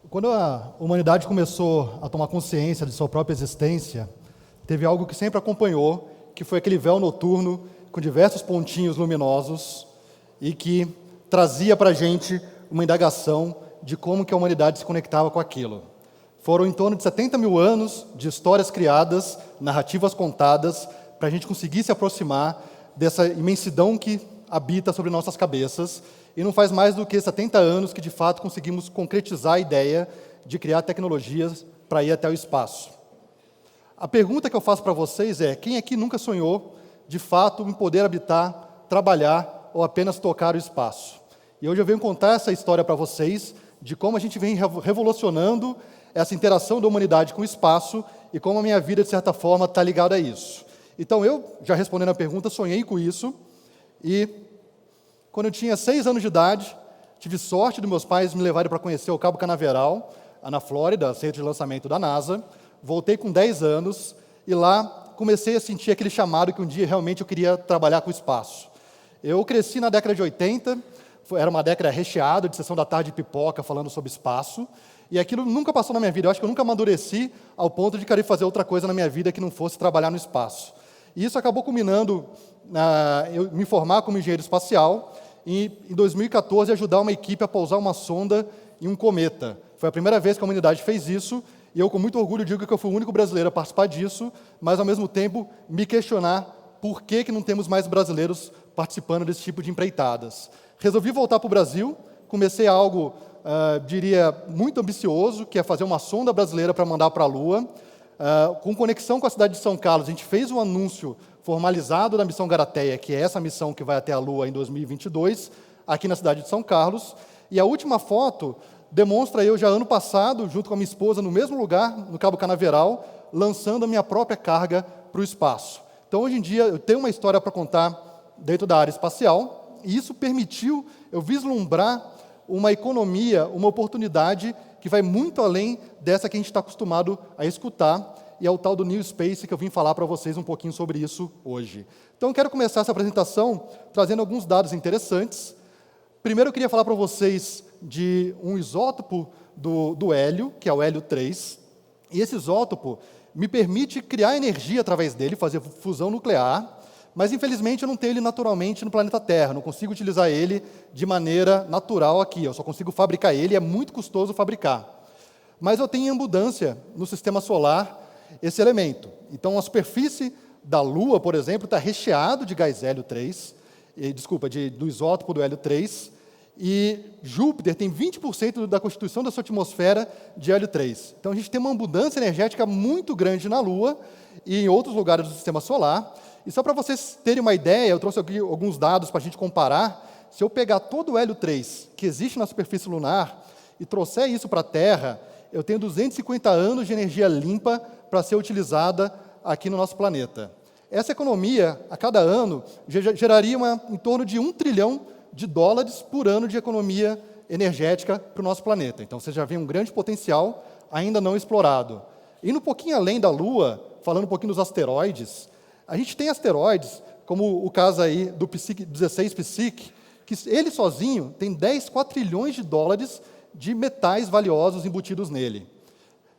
Quando a humanidade começou a tomar consciência de sua própria existência, teve algo que sempre acompanhou, que foi aquele véu noturno com diversos pontinhos luminosos e que trazia para a gente uma indagação de como que a humanidade se conectava com aquilo. Foram em torno de 70 mil anos de histórias criadas, narrativas contadas, para a gente conseguir se aproximar dessa imensidão que habita sobre nossas cabeças, e não faz mais do que 70 anos que, de fato, conseguimos concretizar a ideia de criar tecnologias para ir até o espaço. A pergunta que eu faço para vocês é: quem aqui nunca sonhou, de fato, em poder habitar, trabalhar ou apenas tocar o espaço? E hoje eu venho contar essa história para vocês, de como a gente vem revolucionando essa interação da humanidade com o espaço e como a minha vida, de certa forma, está ligada a isso. Então, eu, já respondendo a pergunta, sonhei com isso, e quando eu tinha 6 anos de idade, tive sorte dos meus pais me levarem para conhecer o Cabo Canaveral, na Flórida, centro de lançamento da NASA. Voltei com 10 anos e lá comecei a sentir aquele chamado que um dia realmente eu queria trabalhar com o espaço. Eu cresci na década de 80, era uma década recheada de sessão da tarde de pipoca falando sobre espaço, e aquilo nunca passou na minha vida. Eu acho que eu nunca amadureci ao ponto de querer fazer outra coisa na minha vida que não fosse trabalhar no espaço. E isso acabou culminando eu me formar como engenheiro espacial e, em 2014, ajudar uma equipe a pousar uma sonda em um cometa. Foi a primeira vez que a humanidade fez isso, e eu, com muito orgulho, digo que eu fui o único brasileiro a participar disso, mas, ao mesmo tempo, me questionar por que não temos mais brasileiros participando desse tipo de empreitadas. Resolvi voltar para o Brasil, comecei algo, diria, muito ambicioso, que é fazer uma sonda brasileira para mandar para a Lua. Com conexão com a cidade de São Carlos, a gente fez um anúncio formalizado da missão Garateia, que é essa missão que vai até a Lua em 2022, aqui na cidade de São Carlos. E a última foto demonstra eu já ano passado, junto com a minha esposa, no mesmo lugar, no Cabo Canaveral, lançando a minha própria carga para o espaço. Então, hoje em dia, eu tenho uma história para contar dentro da área espacial, e isso permitiu eu vislumbrar uma economia, uma oportunidade que vai muito além dessa que a gente está acostumado a escutar, e é o tal do New Space, que eu vim falar para vocês um pouquinho sobre isso hoje. Então, eu quero começar essa apresentação trazendo alguns dados interessantes. Primeiro, eu queria falar para vocês de um isótopo do hélio, que é o hélio 3, e esse isótopo me permite criar energia através dele, fazer fusão nuclear, mas, infelizmente, eu não tenho ele naturalmente no planeta Terra, não consigo utilizar ele de maneira natural aqui, eu só consigo fabricar ele, é muito custoso fabricar. Mas eu tenho em abundância no sistema solar esse elemento. Então, a superfície da Lua, por exemplo, está recheado de gás hélio 3, do isótopo do hélio 3, e Júpiter tem 20% da constituição da sua atmosfera de hélio 3. Então, a gente tem uma abundância energética muito grande na Lua e em outros lugares do sistema solar. E só para vocês terem uma ideia, eu trouxe aqui alguns dados para a gente comparar. Se eu pegar todo o hélio 3 que existe na superfície lunar e trouxer isso para a Terra, eu tenho 250 anos de energia limpa para ser utilizada aqui no nosso planeta. Essa economia, a cada ano, geraria em torno de $1 trilhão por ano de economia energética para o nosso planeta. Então, você já vê um grande potencial ainda não explorado. Indo um pouquinho além da Lua, falando um pouquinho dos asteroides, a gente tem asteroides, como o caso aí do 16 Psyche, que ele sozinho tem 10 quatrilhões de dólares de metais valiosos embutidos nele.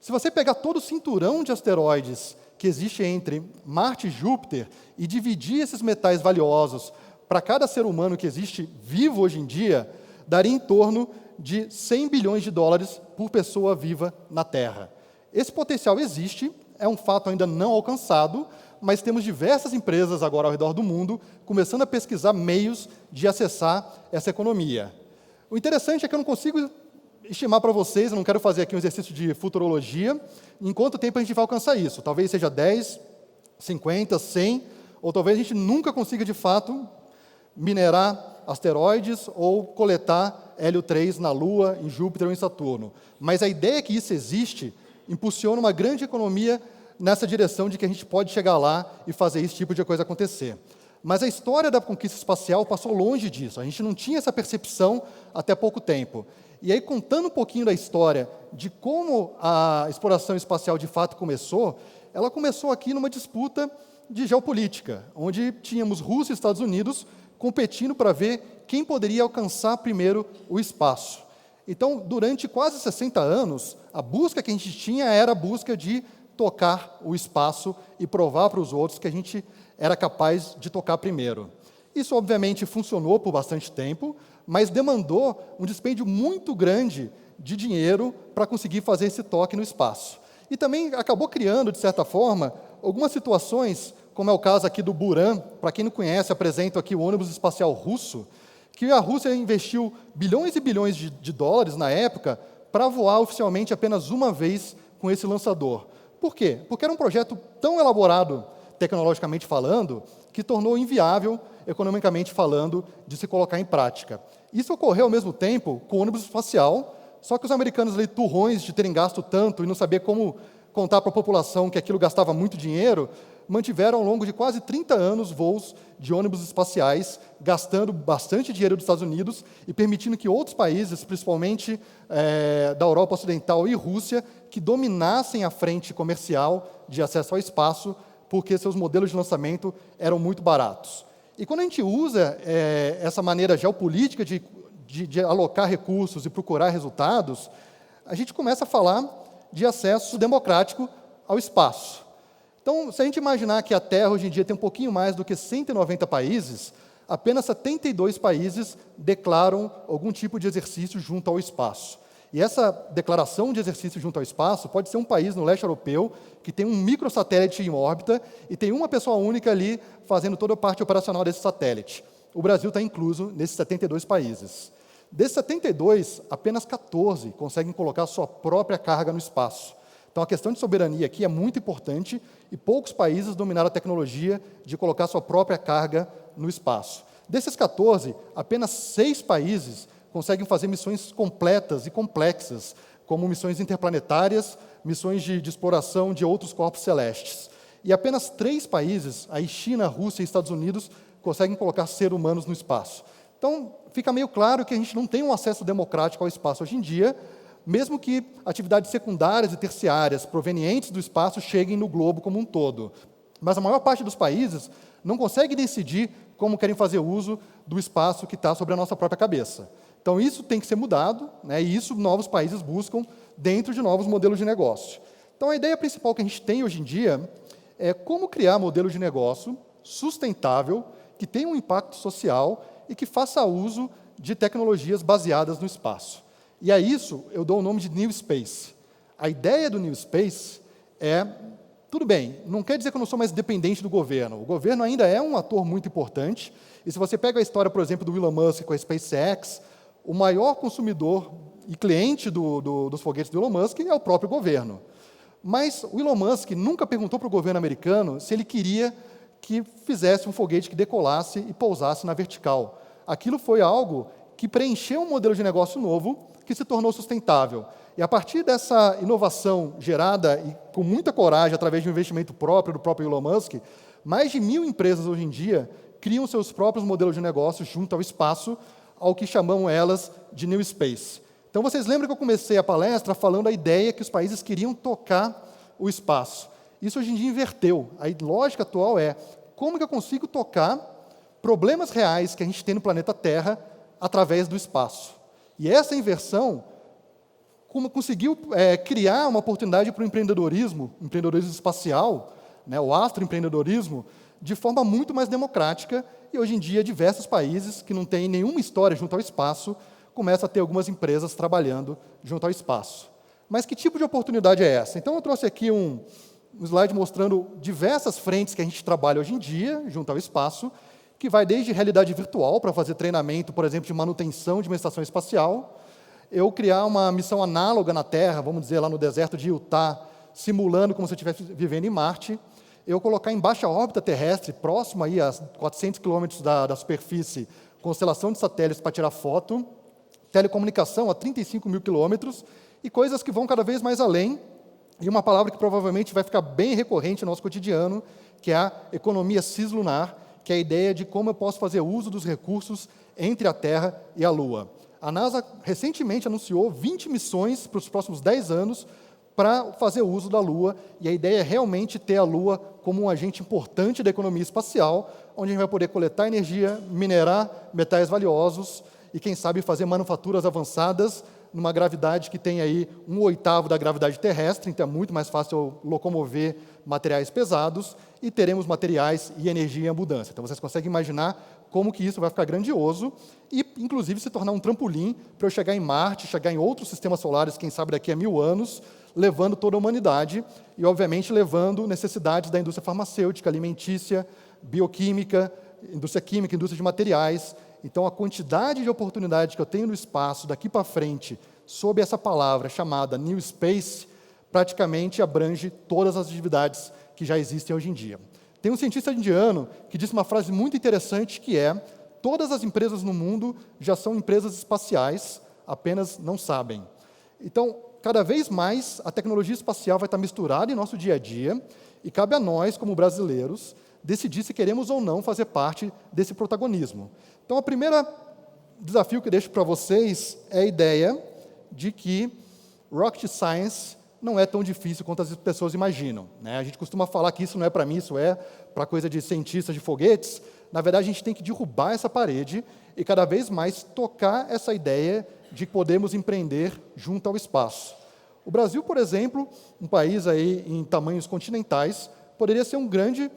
Se você pegar todo o cinturão de asteroides que existe entre Marte e Júpiter e dividir esses metais valiosos para cada ser humano que existe vivo hoje em dia, daria em torno de 100 bilhões de dólares por pessoa viva na Terra. Esse potencial existe, é um fato ainda não alcançado, mas temos diversas empresas agora ao redor do mundo começando a pesquisar meios de acessar essa economia. O interessante é que eu não consigo estimar para vocês, eu não quero fazer aqui um exercício de futurologia, em quanto tempo a gente vai alcançar isso. Talvez seja 10, 50, 100, ou talvez a gente nunca consiga, de fato, minerar asteroides ou coletar hélio 3 na Lua, em Júpiter ou em Saturno. Mas a ideia que isso existe impulsiona uma grande economia nessa direção de que a gente pode chegar lá e fazer esse tipo de coisa acontecer. Mas a história da conquista espacial passou longe disso, a gente não tinha essa percepção até pouco tempo. E aí, contando um pouquinho da história de como a exploração espacial de fato começou, ela começou aqui numa disputa de geopolítica, onde tínhamos Rússia e Estados Unidos competindo para ver quem poderia alcançar primeiro o espaço. Então, durante quase 60 anos, a busca que a gente tinha era a busca de tocar o espaço e provar para os outros que a gente era capaz de tocar primeiro. Isso, obviamente, funcionou por bastante tempo, mas demandou um dispêndio muito grande de dinheiro para conseguir fazer esse toque no espaço. E também acabou criando, de certa forma, algumas situações, como é o caso aqui do Buran. Para quem não conhece, apresento aqui o ônibus espacial russo, que a Rússia investiu bilhões e bilhões de dólares na época para voar oficialmente apenas uma vez com esse lançador. Por quê? Porque era um projeto tão elaborado, tecnologicamente falando, que tornou inviável, economicamente falando, de se colocar em prática. Isso ocorreu ao mesmo tempo com o ônibus espacial, só que os americanos, ali, turrões de terem gasto tanto e não saber como contar para a população que aquilo gastava muito dinheiro, mantiveram ao longo de quase 30 anos voos de ônibus espaciais, gastando bastante dinheiro dos Estados Unidos e permitindo que outros países, principalmente da Europa Ocidental e Rússia, que dominassem a frente comercial de acesso ao espaço, porque seus modelos de lançamento eram muito baratos. E quando a gente usa essa maneira geopolítica de alocar recursos e procurar resultados, a gente começa a falar de acesso democrático ao espaço. Então, se a gente imaginar que a Terra hoje em dia tem um pouquinho mais do que 190 países, apenas 72 países declaram algum tipo de exercício junto ao espaço. E essa declaração de exercício junto ao espaço pode ser um país no leste europeu que tem um microsatélite em órbita e tem uma pessoa única ali fazendo toda a parte operacional desse satélite. O Brasil está incluso nesses 72 países. Desses 72, apenas 14 conseguem colocar sua própria carga no espaço. Então, a questão de soberania aqui é muito importante e poucos países dominaram a tecnologia de colocar sua própria carga no espaço. Desses 14, apenas 6 países conseguem fazer missões completas e complexas, como missões interplanetárias, missões de exploração de outros corpos celestes. E apenas 3 países, aí China, Rússia e Estados Unidos, conseguem colocar seres humanos no espaço. Então, fica meio claro que a gente não tem um acesso democrático ao espaço hoje em dia, mesmo que atividades secundárias e terciárias provenientes do espaço cheguem no globo como um todo. Mas a maior parte dos países não consegue decidir como querem fazer uso do espaço que está sobre a nossa própria cabeça. Então, isso tem que ser mudado, né, e isso novos países buscam dentro de novos modelos de negócio. Então, a ideia principal que a gente tem hoje em dia é como criar modelos de negócio sustentável, que tenha um impacto social e que faça uso de tecnologias baseadas no espaço. E a isso eu dou o nome de New Space. A ideia do New Space é, tudo bem, não quer dizer que eu não sou mais dependente do governo. O governo ainda é um ator muito importante. E se você pega a história, por exemplo, do Elon Musk com a SpaceX, o maior consumidor e cliente dos foguetes do Elon Musk é o próprio governo. Mas o Elon Musk nunca perguntou para o governo americano se ele queria que fizesse um foguete que decolasse e pousasse na vertical. Aquilo foi algo que preencheu um modelo de negócio novo, que se tornou sustentável. E a partir dessa inovação gerada e com muita coragem, através de um investimento próprio do próprio Elon Musk, mais de 1.000 empresas hoje em dia criam seus próprios modelos de negócio junto ao espaço, ao que chamam elas de New Space. Então, vocês lembram que eu comecei a palestra falando da ideia que os países queriam tocar o espaço. Isso hoje em dia inverteu. A lógica atual é como que eu consigo tocar problemas reais que a gente tem no planeta Terra através do espaço. E essa inversão conseguiu criar uma oportunidade para o empreendedorismo espacial, né, o astroempreendedorismo, de forma muito mais democrática, e hoje em dia diversos países que não têm nenhuma história junto ao espaço começam a ter algumas empresas trabalhando junto ao espaço. Mas que tipo de oportunidade é essa? Então eu trouxe aqui um slide mostrando diversas frentes que a gente trabalha hoje em dia junto ao espaço, que vai desde realidade virtual, para fazer treinamento, por exemplo, de manutenção de uma estação espacial, eu criar uma missão análoga na Terra, vamos dizer, lá no deserto de Utah, simulando como se eu estivesse vivendo em Marte, eu colocar em baixa órbita terrestre, próximo aí a 400 quilômetros da superfície, constelação de satélites para tirar foto, telecomunicação a 35 mil quilômetros, e coisas que vão cada vez mais além, e uma palavra que provavelmente vai ficar bem recorrente no nosso cotidiano, que é a economia cislunar, que é a ideia de como eu posso fazer uso dos recursos entre a Terra e a Lua. A NASA recentemente anunciou 20 missões para os próximos 10 anos para fazer uso da Lua, e a ideia é realmente ter a Lua como um agente importante da economia espacial, onde a gente vai poder coletar energia, minerar metais valiosos e, quem sabe, fazer manufaturas avançadas numa gravidade que tem aí 1/8 da gravidade terrestre, então é muito mais fácil locomover materiais pesados, e teremos materiais e energia em abundância. Então vocês conseguem imaginar como que isso vai ficar grandioso e, inclusive, se tornar um trampolim para eu chegar em Marte, chegar em outros sistemas solares, quem sabe daqui a 1000 anos, levando toda a humanidade e, obviamente, levando necessidades da indústria farmacêutica, alimentícia, bioquímica, indústria química, indústria de materiais. Então, a quantidade de oportunidades que eu tenho no espaço daqui para frente, sob essa palavra chamada New Space, praticamente abrange todas as atividades que já existem hoje em dia. Tem um cientista indiano que disse uma frase muito interessante que é: todas as empresas no mundo já são empresas espaciais, apenas não sabem. Então, cada vez mais a tecnologia espacial vai estar misturada em nosso dia a dia e cabe a nós, como brasileiros, decidir se queremos ou não fazer parte desse protagonismo. Então, o primeiro desafio que eu deixo para vocês é a ideia de que rocket science não é tão difícil quanto as pessoas imaginam, né? A gente costuma falar que isso não é para mim, isso é para coisa de cientistas de foguetes. Na verdade, a gente tem que derrubar essa parede e cada vez mais tocar essa ideia de que podemos empreender junto ao espaço. O Brasil, por exemplo, um país aí em tamanhos continentais, poderia ser um grande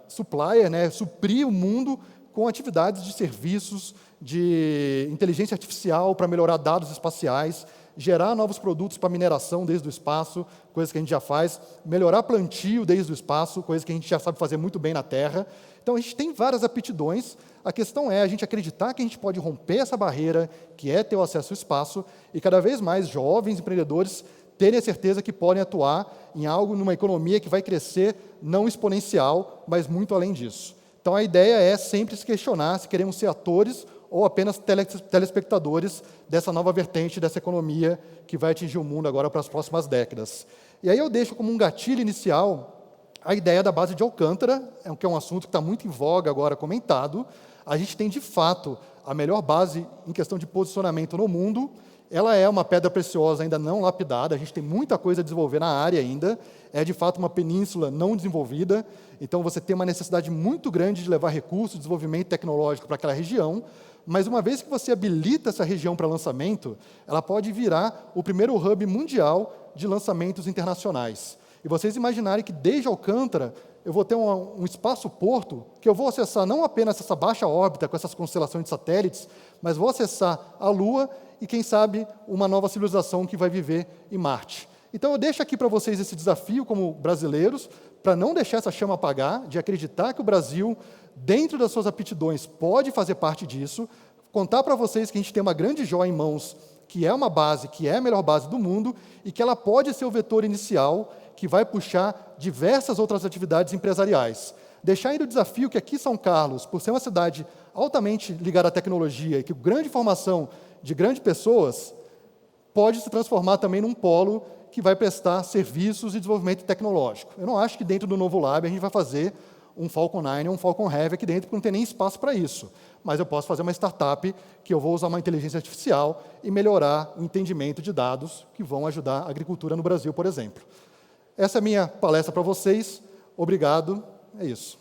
supplier, né? Suprir o mundo com atividades de serviços, de inteligência artificial para melhorar dados espaciais, gerar novos produtos para mineração desde o espaço, coisas que a gente já faz, melhorar plantio desde o espaço, coisas que a gente já sabe fazer muito bem na Terra. Então, a gente tem várias aptidões. A questão é a gente acreditar que a gente pode romper essa barreira, que é ter o acesso ao espaço, e cada vez mais jovens empreendedores terem a certeza que podem atuar em algo, numa economia que vai crescer não exponencial, mas muito além disso. Então, a ideia é sempre se questionar se queremos ser atores ou apenas telespectadores dessa nova vertente, dessa economia que vai atingir o mundo agora para as próximas décadas. E aí eu deixo como um gatilho inicial a ideia da base de Alcântara, que é um assunto que está muito em voga agora, comentado. A gente tem, de fato, a melhor base em questão de posicionamento no mundo. Ela é uma pedra preciosa ainda não lapidada, a gente tem muita coisa a desenvolver na área ainda, é de fato uma península não desenvolvida, então você tem uma necessidade muito grande de levar recursos, desenvolvimento tecnológico para aquela região, mas uma vez que você habilita essa região para lançamento, ela pode virar o primeiro hub mundial de lançamentos internacionais. E vocês imaginarem que desde Alcântara eu vou ter um espaço-porto que eu vou acessar não apenas essa baixa órbita com essas constelações de satélites, mas vou acessar a Lua e, quem sabe, uma nova civilização que vai viver em Marte. Então, eu deixo aqui para vocês esse desafio como brasileiros, para não deixar essa chama apagar, de acreditar que o Brasil, dentro das suas aptidões, pode fazer parte disso, contar para vocês que a gente tem uma grande joia em mãos, que é uma base, que é a melhor base do mundo, e que ela pode ser o vetor inicial que vai puxar diversas outras atividades empresariais. Deixar ainda o desafio que aqui São Carlos, por ser uma cidade altamente ligada à tecnologia e que grande formação de grandes pessoas, pode se transformar também num polo que vai prestar serviços e desenvolvimento tecnológico. Eu não acho que dentro do Novo Lab a gente vai fazer um Falcon 9 ou um Falcon Heavy aqui dentro, porque não tem nem espaço para isso. Mas eu posso fazer uma startup que eu vou usar uma inteligência artificial e melhorar o entendimento de dados que vão ajudar a agricultura no Brasil, por exemplo. Essa é a minha palestra para vocês. Obrigado. É isso.